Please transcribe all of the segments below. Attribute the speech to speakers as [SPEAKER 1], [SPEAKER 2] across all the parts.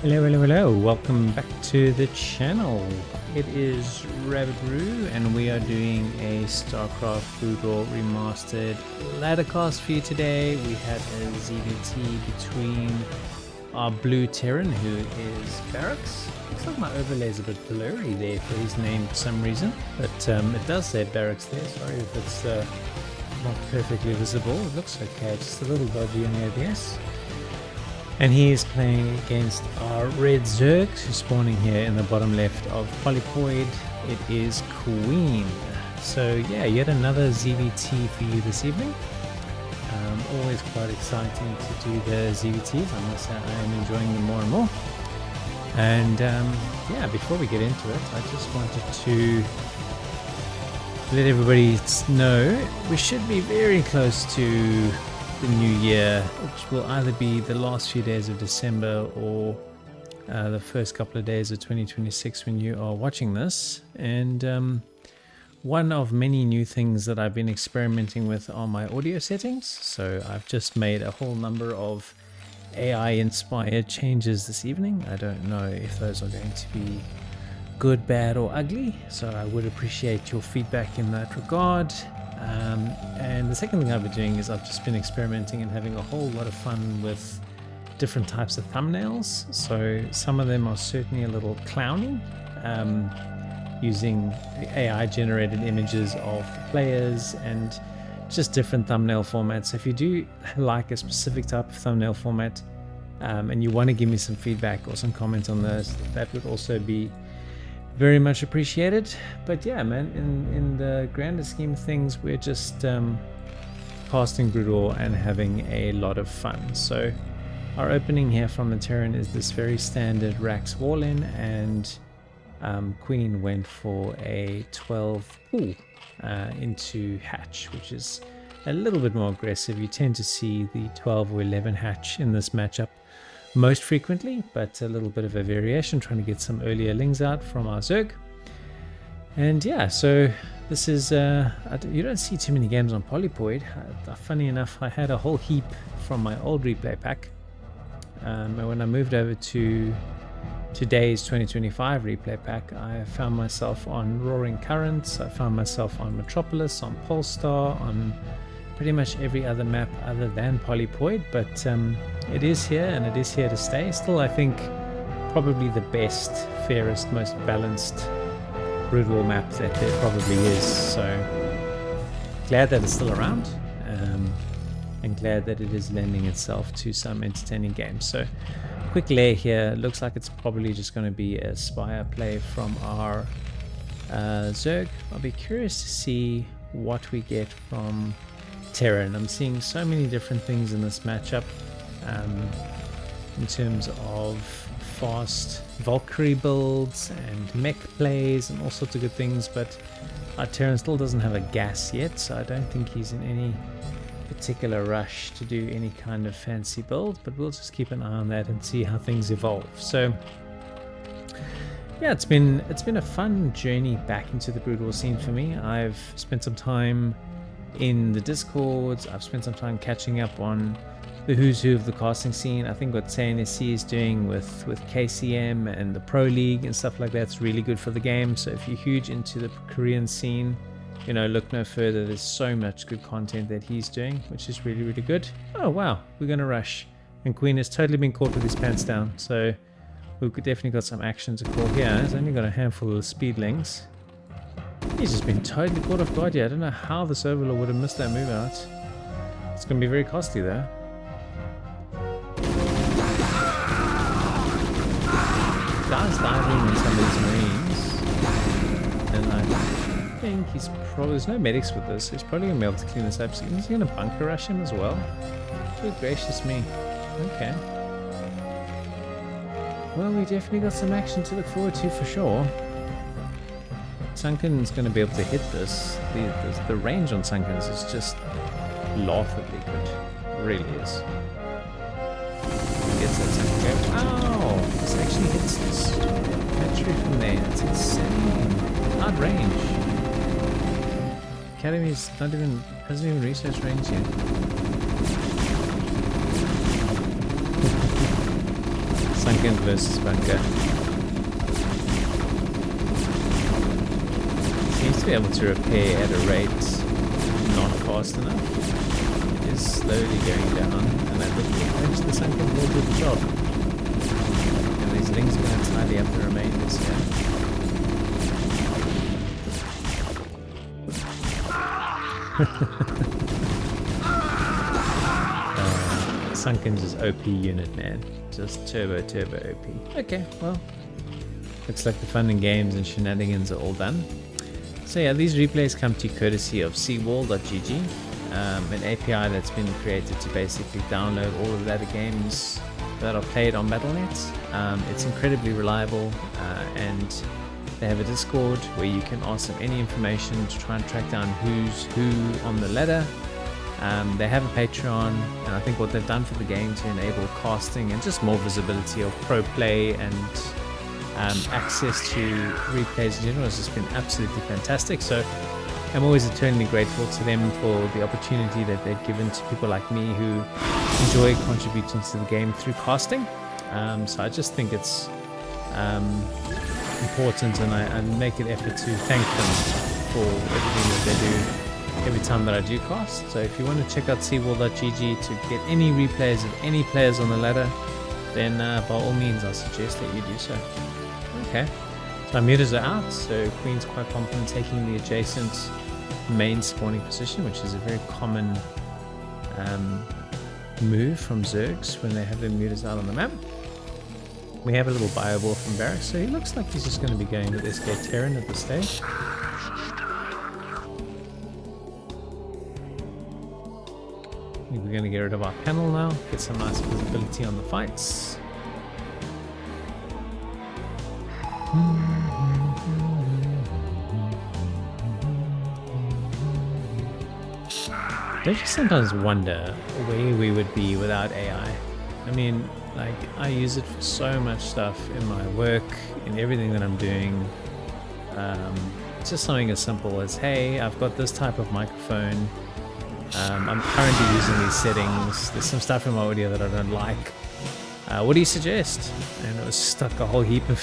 [SPEAKER 1] Hello, welcome back to the channel. It is Rabbit and we are doing a Starcraft Broodwar remastered ladder cast for you today. We had a ZVT between our blue Terran, who is Barracks. Looks like my overlay is a bit blurry there for his name for some reason, but it does say Barracks there. Sorry if it's not perfectly visible. It looks okay, just a little dodgy in the OBS. And he is playing against our red Zerg, who's spawning here in the bottom left of Polypoid. It is Queen. So yeah, yet another ZVT for you this evening. Always quite exciting to do the ZVTs. I must say I am enjoying them more and more. And yeah, before we get into it, I just wanted to let everybody know we should be very close to the new year, which will either be the last few days of December or the first couple of days of 2026 when you are watching this. And one of many new things that I've been experimenting with are my audio settings. So I've just made a whole number of AI inspired changes this evening. I don't know if those are going to be good, bad or ugly, so I would appreciate your feedback in that regard. And the second thing I've been doing is I've just been experimenting and having a whole lot of fun with different types of thumbnails. So some of them are certainly a little clowny, using AI generated images of the players and just different thumbnail formats. So if you do like a specific type of thumbnail format and you want to give me some feedback or some comments on those, that would also be very much appreciated. But yeah, man, in the grander scheme of things, we're just casting Broodwar and having a lot of fun. So our opening here from the Terran is this very standard Rax wall-in, and Queen went for a 12 pool into hatch, which is a little bit more aggressive. You tend to see the 12 or 11 hatch in this matchup most frequently, but a little bit of a variation, trying to get some earlier lings out from our Zerg. And yeah, so this is you don't see too many games on Polypoid. Funny enough, I had a whole heap from my old replay pack, and when I moved over to today's 2025 replay pack, I found myself on Roaring Currents, I found myself on Metropolis, on Polestar, on pretty much every other map other than Polypoid. But it is here and it is here to stay. Still, I think probably the best, fairest, most balanced Broodwar map that there probably is. So glad that it's still around, and glad that it is lending itself to some entertaining games. So quick layer here, looks like it's probably just going to be a Spire play from our Zerg. I'll be curious to see what we get from Terran. I'm seeing so many different things in this matchup, in terms of fast Valkyrie builds and mech plays and all sorts of good things, but our Terran still doesn't have a gas yet, so I don't think he's in any particular rush to do any kind of fancy build, but we'll just keep an eye on that and see how things evolve. So yeah, it's been a fun journey back into the Broodwar scene for me. I've spent some time in the Discords, I've spent some time catching up on the who's who of the casting scene. I think what CNSC is doing with KCM and the Pro League and stuff like that's really good for the game. So if you're huge into the Korean scene, you know, look no further. There's so much good content that he's doing, which is really, really good. Oh wow, we're gonna rush, and Queen has totally been caught with his pants down, so we've definitely got some action to call here. He's only got a handful of speedlings. He's just been totally caught off guard here. I don't know how this Overlord would have missed that move out. It's going to be very costly though. Guy's diving in some of these Marines, and I think he's probably, there's no medics with this, so he's probably going to be able to clean this up. So he's going to bunker rush him as well. Good gracious me. Okay. Well, we definitely got some action to look forward to for sure. Sunken's going to be able to hit this. The range on Sunken's is just laughably good. It really is. He gets that Sunken go. Wow! This actually hits this battery from there. It's insane. Hard range. Academy's hasn't even researched range yet. Sunken versus bunker. Seems to be able to repair at a rate not fast enough. It is slowly going down, and I think eventually the Sunken will do the job. And these lings are going to tidy up the remainders here. Sunken's just OP unit, man. Just turbo OP. Okay, well, looks like the fun and games and shenanigans are all done. So yeah, these replays come to you courtesy of seawall.gg, an API that's been created to basically download all of the other games that are played on Battle.net. It's incredibly reliable, and they have a Discord where you can ask them any information to try and track down who's who on the ladder. They have a Patreon, and I think what they've done for the game to enable casting and just more visibility of pro play and access to replays in general has just been absolutely fantastic. So I'm always eternally grateful to them for the opportunity that they've given to people like me who enjoy contributing to the game through casting. So I just think it's important, and I make an effort to thank them for everything that they do every time that I do cast. So if you want to check out seawall.gg to get any replays of any players on the ladder, then by all means I suggest that you do so. Okay, so our mutas are out, so Queen's quite confident taking the adjacent main spawning position, which is a very common move from Zergs when they have their mutas out on the map. We have a little bioball from Barracks, so he looks like he's just going to be going with SK Terran at this stage. I think we're going to get rid of our panel now, get some nice visibility on the fights. Don't you sometimes wonder where we would be without AI? I mean, like, I use it for so much stuff in my work, in everything that I'm doing. It's just something as simple as, hey, I've got this type of microphone. I'm currently using these settings. There's some stuff in my audio that I don't like. What do you suggest? And it was stuck a whole heap of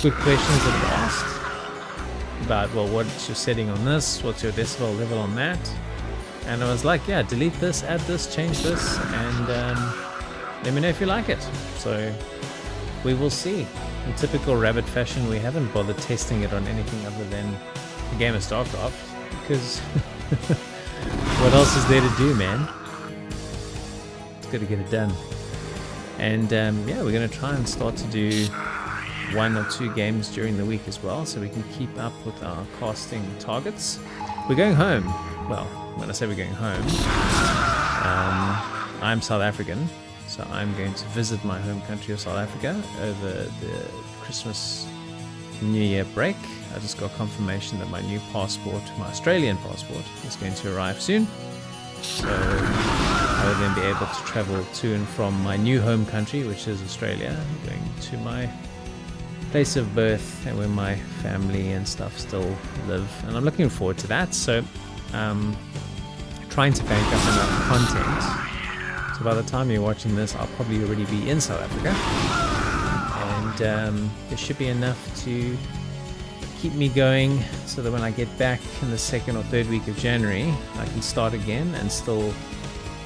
[SPEAKER 1] good questions that were asked about, well, what's your setting on this? What's your decibel level on that? And I was like, yeah, delete this, add this, change this, and let me know if you like it. So we will see. In typical rabbit fashion, we haven't bothered testing it on anything other than the game of Starcraft, because what else is there to do, man? It's got to get it done. And yeah, we're going to try and start to do 1 or 2 games during the week as well, so we can keep up with our casting targets. We're going home. Well, when I say we're going home, I'm South African, so I'm going to visit my home country of South Africa over the Christmas New Year break. I just got confirmation that my new passport, my Australian passport, is going to arrive soon. So I will then be able to travel to and from my new home country, which is Australia, going to my place of birth and where my family and stuff still live. And I'm looking forward to that. So trying to bank up enough content. So by the time you're watching this, I'll probably already be in South Africa. And there should be enough to keep me going so that when I get back in the 2nd or 3rd week of January, I can start again and still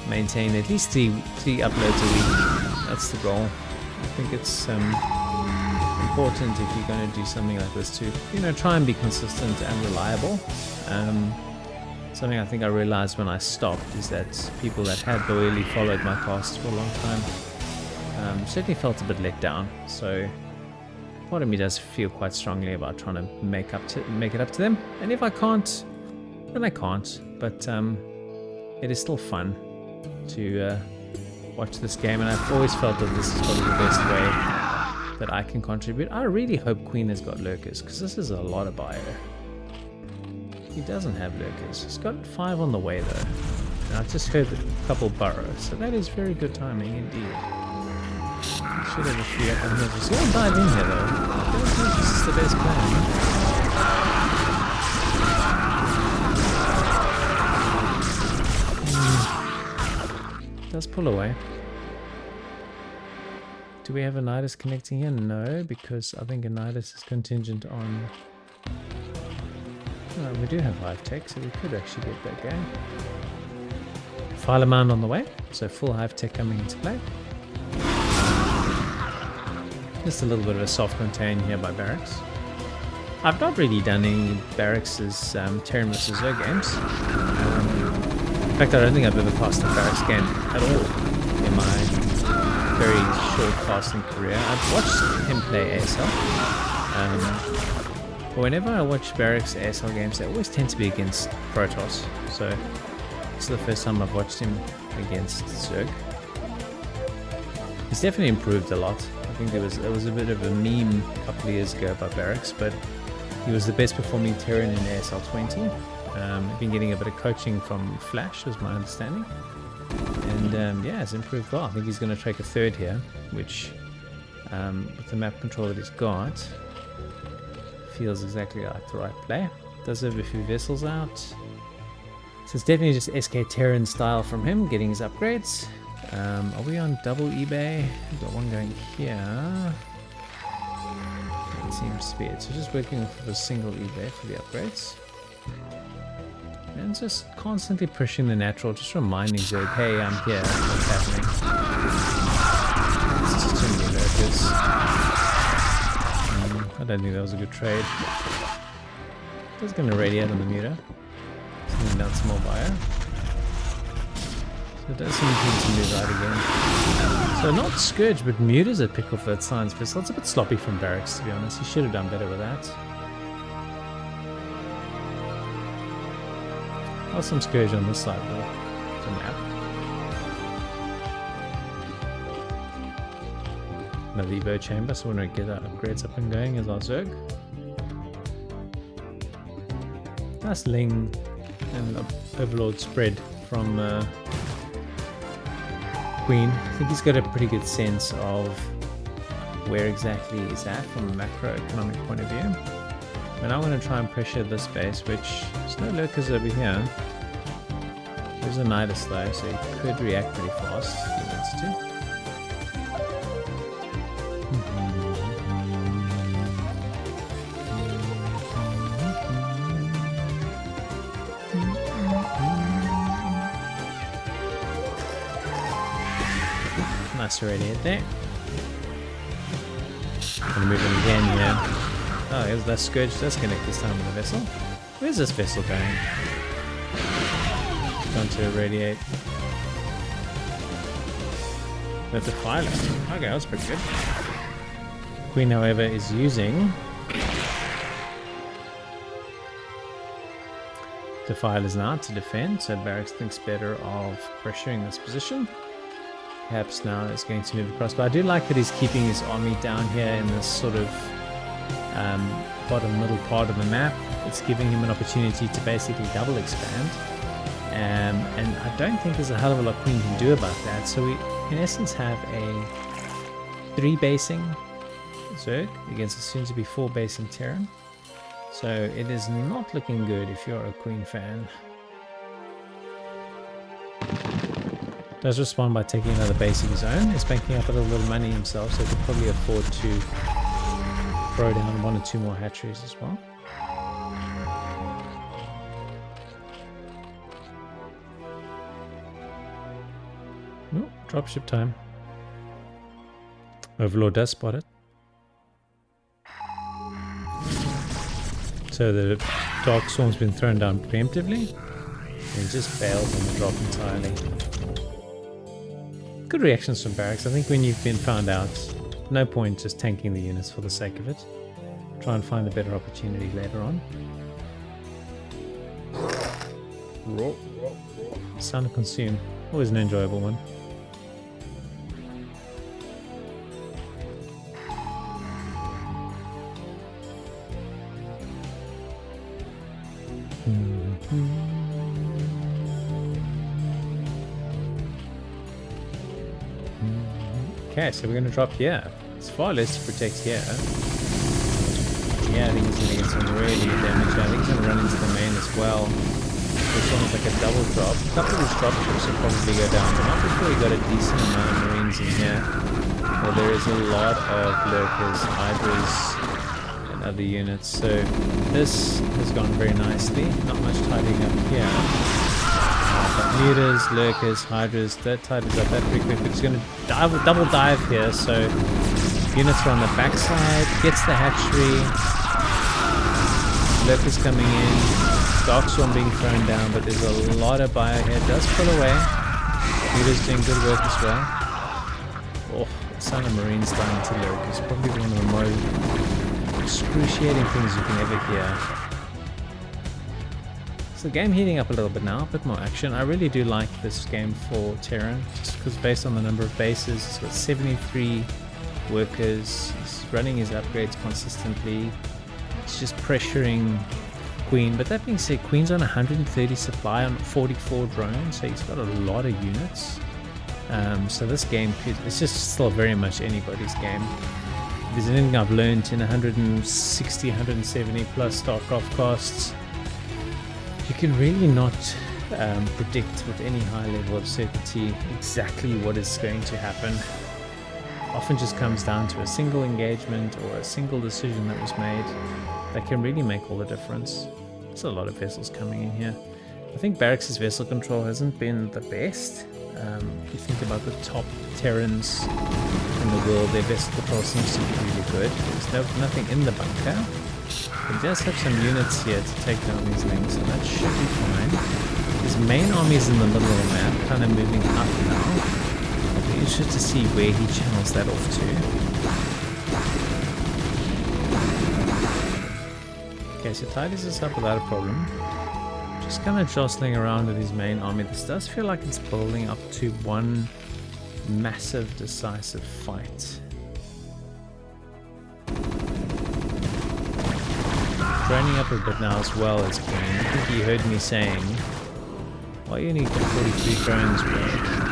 [SPEAKER 1] maintain at least three uploads a week. That's the goal. I think it's important if you're going to do something like this to, you know, try and be consistent and reliable. Something I think I realized when I stopped is that people that had loyally followed my cast for a long time certainly felt a bit let down. So part of me does feel quite strongly about trying to make it up to them. And if I can't, then I can't. But it is still fun to watch this game, and I've always felt that this is probably the best way that I can contribute. I really hope Queen has got lurkers, because this is a lot of bio. He doesn't have lurkers. He's got 5 on the way though. And I've just heard a couple burrow, so that is very good timing indeed. I should have a few up on here. Just go and dive in here though. I don't think this is the best plan. Does pull away. Do we have a Nidus connecting here? No, because I think a Nidus is contingent on... Oh, we do have Hive tech, so we could actually get that going. File mount on the way, so full Hive tech coming into play. Just a little bit of a soft contain here by Barracks. I've not really done any Barracks' Terran vs Zerg games. In fact, I don't think I've ever cast a Barracks game at all in my very short casting career. I've watched him play ASL. But whenever I watch Barracks ASL games, they always tend to be against Protoss. So this is the first time I've watched him against Zerg. He's definitely improved a lot. I think there was a bit of a meme a couple of years ago about Barracks, but he was the best performing Terran in ASL 20. I've been getting a bit of coaching from Flash, was my understanding. And yeah, it's improved well. I think he's going to take a third here, which with the map control that he's got, feels exactly like the right play. Does have a few vessels out. So it's definitely just SK Terran style from him, getting his upgrades. Are we on double eBay? We've got one going here. It seems to be it. So just working with a single eBay for the upgrades. And just constantly pushing the natural, just reminding Zerg, hey, I'm here, what's happening? It's just too many lurkers. I don't think that was a good trade. Just going to radiate on the muter. Sending down some more bio. So it does seem to move out again. So not Scourge, but Muters at pick off that Science Vessel. It's a bit sloppy from Barracks, to be honest. He should have done better with that. Oh, some Scourge on this side though. It's a map. Another Evo chamber, so we're going to get our upgrades up and going as our Zerg. Nice Ling and Overlord spread from Queen. I think he's got a pretty good sense of where exactly he's at from a macroeconomic point of view. And I'm going to try and pressure this base, which there's no lurkers over here. There's a Nidus though, so he could react pretty fast if he wants to. Nice radiate there. Gonna move him again here. Oh, there's that Scourge does connect this time with the vessel. Where's this vessel going? Going to radiate. That's a Defiler. Okay, that's pretty good. Queen, however, is using Defilers now to defend, so Barracks thinks better of pressuring this position. Perhaps now it's going to move across, but I do like that he's keeping his army down here in this sort of bottom middle part of the map. It's giving him an opportunity to basically double expand, and I don't think there's a hell of a lot Queen can do about that. So we in essence have a 3 basing Zerg against a soon to be 4 basing Terran. So it is not looking good if you're a Queen fan. Does respond by taking another base of his own. He's banking up a little bit of money himself, so he could probably afford to throw down 1 or 2 more hatcheries as well. Oh, dropship time. Overlord does spot it. So the Dark Storm's been thrown down preemptively. And he just bails on the drop entirely. Good reactions from Barracks. I think when you've been found out, no point just tanking the units for the sake of it. Try and find a better opportunity later on. Sound to consume. Always an enjoyable one. Okay, so we're going to drop here. It's far less to protect here. Yeah, I think he's going to get some really good damage. I think he's going to run into the main as well. This one is like a double drop. A couple of these drop ships will probably go down, but not before he got a decent amount of marines in here. Well, there is a lot of lurkers, hydras, and other units, so this has gone very nicely. Not much tidying up here. But mutas, lurkers, hydras, that tidies up that pretty quick. We're just going to double dive here, so units are on the backside, gets the hatchery, lurkers coming in, Darkstorm being thrown down, but there's a lot of bio here, does pull away. Mutas doing good work as well. Oh, Son of Marines dying to lurkers, probably one of the most excruciating things you can ever hear. So the game heating up a little bit now, a bit more action. I really do like this game for Terran, just because based on the number of bases, it's got 73 workers, he's running his upgrades consistently, it's just pressuring Queen. But that being said, Queen's on 130 supply on 44 drones, so he's got a lot of units. So this game, it's just still very much anybody's game. If there's anything I've learned in 160, 170 plus Starcraft costs, you can really not predict with any high level of certainty exactly what is going to happen. Often just comes down to a single engagement or a single decision that was made that can really make all the difference. There's a lot of vessels coming in here. I think Barracks' vessel control hasn't been the best. If you think about the top Terrans in the world, their vessel control seems to be really good. There's nothing in the bunker. He does have some units here to take down these links, and that should be fine. His main army is in the middle of the map, kind of moving up now. I'll be interested to see where he channels that off to. Okay, so tidies this up without a problem. Just kind of jostling around with his main army. This does feel like it's building up to one massive decisive fight. Draining up a bit now as well as Queen. I think he heard me saying, why you need 43 drones, bro?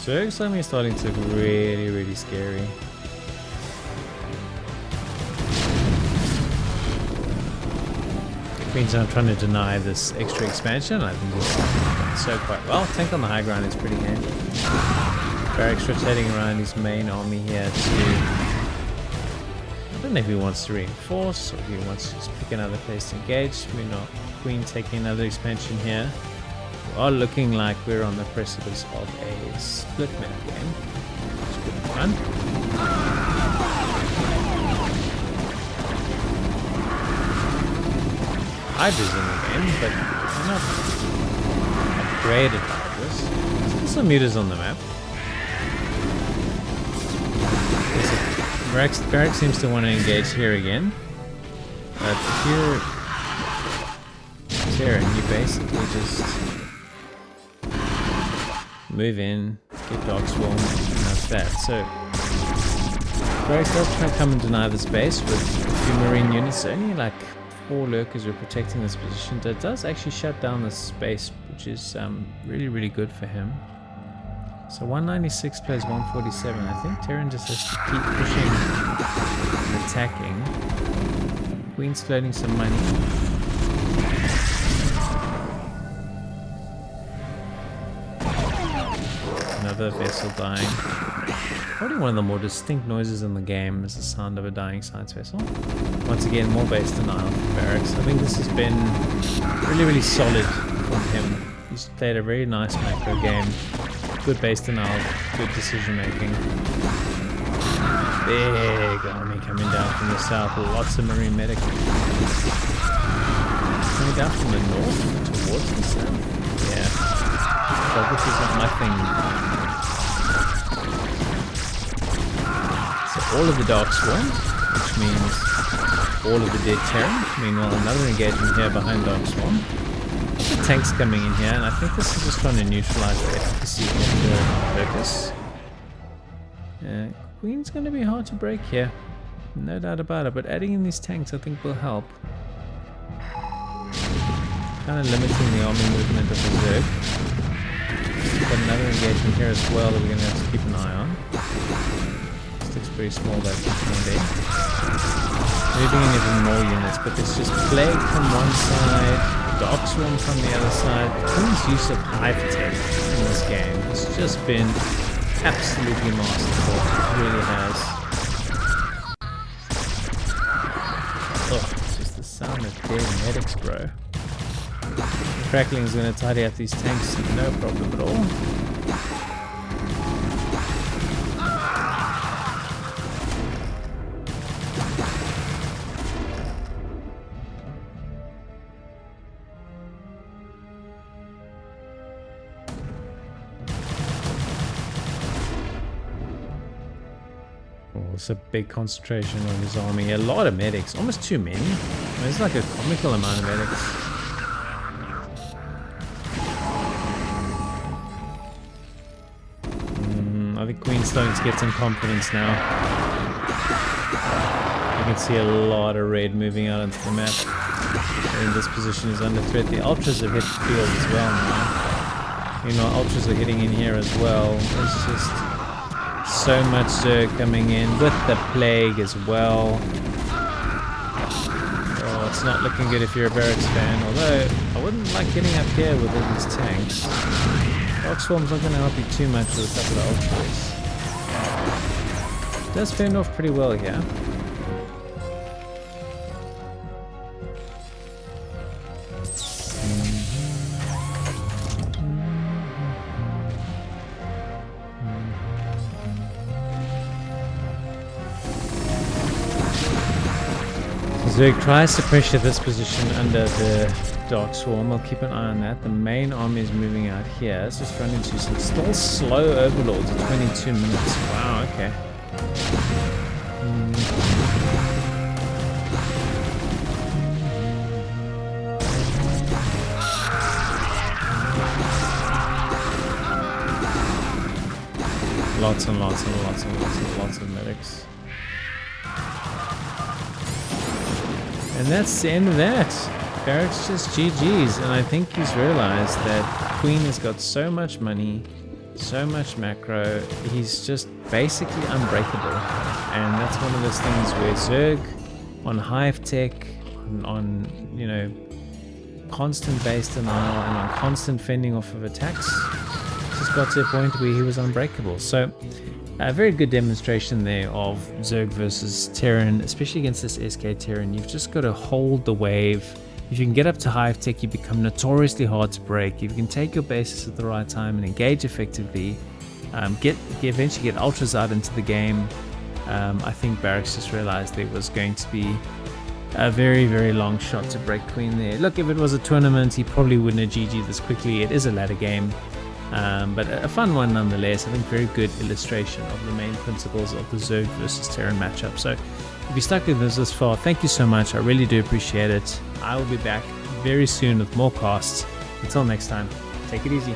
[SPEAKER 1] Zerg suddenly starting to look really, really scary. Means I'm trying to deny this extra expansion. I think it's done so quite well. Tank on the high ground is pretty handy. Barracks rotating around his main army here to... I don't know if he wants to reinforce or if he wants to just pick another place to engage. We're not. Queen taking another expansion here. We are looking like we're on the precipice of a split map game, which could be fun. Hydras in the game, but they're not upgraded Hydras. There's some mutas on the map. Barracks seems to want to engage here again, but if you're Terran, you basically just move in, get Darkstorm, and that's that. So Barracks does try to come and deny the space with a few Marine units. Only like 4 lurkers are protecting this position. That does actually shut down the space, which is really, really good for him. So 196 plays 147. I think Terran just has to keep pushing and attacking. Queen's floating some money. Another vessel dying. Probably one of the more distinct noises in the game is the sound of a dying science vessel. Once again, more base denial for Barracks. I think this has been really, really solid from him. He's played a very nice macro game. Good base denial, good decision making. Big army coming down from the south. Lots of Marine medic. Coming down from the north towards the south. Yeah. So this is not my thing. All of the Darkstorm, which means all of the dead Terran. Meanwhile, another engagement here behind Darkstorm. The tanks coming in here, and I think this is just trying to neutralize the efficacy of the Lurkers. Queen's going to be hard to break here, no doubt about it, but adding in these tanks I think will help. Kind of limiting the army movement of the Zerg. Got another engagement here as well that we're going to have to keep an eye on. This looks pretty small though, there. Moving in even more units, but there's just Plague from one side, Dark Swarm from the other side. Queen's use of Hive tech in this game has just been absolutely masterful. It really has. Oh, just the sound of dead medics, bro. Crackling is going to tidy up these tanks, no problem at all. It's a big concentration on his army. A lot of medics, almost too many. It's like a comical amount of medics. I think Queen's starting to get some confidence now. You can see a lot of raid moving out onto the map. And this position is under threat. The Ultras have hit the field as well now. You know, Ultras are hitting in here as well. It's just so much Zerg coming in with the Plague as well. Oh, it's not looking good if you're a Barracks fan. Although, I wouldn't like getting up here with all these tanks. Dark Swarm's not going to help you too much with a couple of Ultras. Does fend off pretty well here. Zerg tries to pressure this position under the Dark Swarm. I'll keep an eye on that. The main army is moving out here. Let's just run into some still slow overlords at 22 minutes. Wow, okay. Lots and lots and lots and lots and lots of medics. And that's the end of that. Barracks just GG's, and I think he's realized that Queen has got so much money, so much macro, he's just basically unbreakable. And that's one of those things where Zerg on Hive tech, on you know, constant base denial and on constant fending off of attacks, just got to a point where he was unbreakable. So a very good demonstration there of Zerg versus Terran, especially against this SK Terran. You've just got to hold the wave. If you can get up to Hive tech, you become notoriously hard to break. If you can take your bases at the right time and engage effectively, eventually get Ultras out into the game, I think Barracks just realized there was going to be a very, very long shot to break Queen there. Look, if it was a tournament, he probably wouldn't have GG'd this quickly. It is a ladder game. But a fun one nonetheless. I think very good illustration of the main principles of the Zerg versus Terran matchup. So if you stuck with us this far, thank you so much. I really do appreciate it. I will be back very soon with more casts. Until next time, take it easy.